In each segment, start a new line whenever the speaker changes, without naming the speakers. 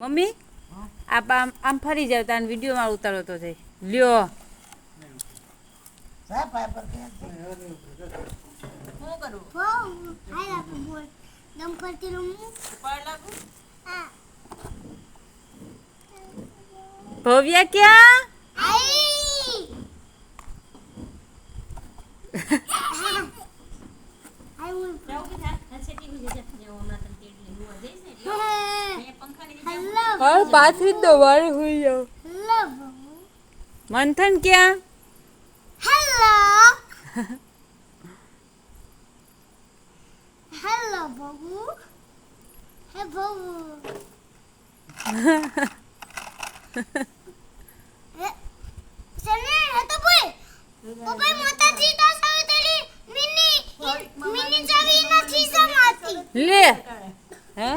mummy આપ આમ ફરી જાવ તાન વિડીયોમાં ઉતારો તો થઈ લ્યો ભવ્યા ક્યાં પાછી દો વારે હોઈ જાવ મંથન ક્યાં
હેલો હેલો બબુ હે બબુ સને હે તો બોય પપ્પા માતાજી તો સાવિત્રી મિની ચાવી નથી સમાતી
લે હે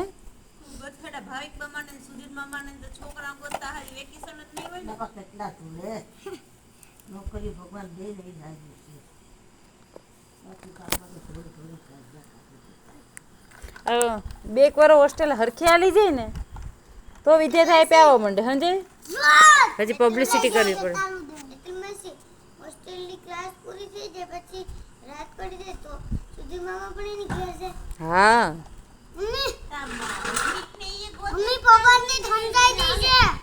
ગોતખડા ભાવિક મામાને સુધીર મામાને તો છોકરા ગોતતા હારી વેકેશન જ નહીં હોય ને
કેટલા તું લે નોકરી ભગવાન દે નહીં જાય છે બાકી કામમાં તો થોડું થોડું
બે વાર હોસ્ટેલ હરખી આલી જાય ને તો વિદ્યાર્થી આપે આવવા માંડે હંજે હજી પબ્લિસિટી કરવી પડે
હોસ્ટેલની ક્લાસ પૂરી થઈ જાય પછી રાત પડી જાય તો સુધીર મામા પણ એની ઘરે છે
હા
મમ્મી પપ્પાને સમજાઈ દે છે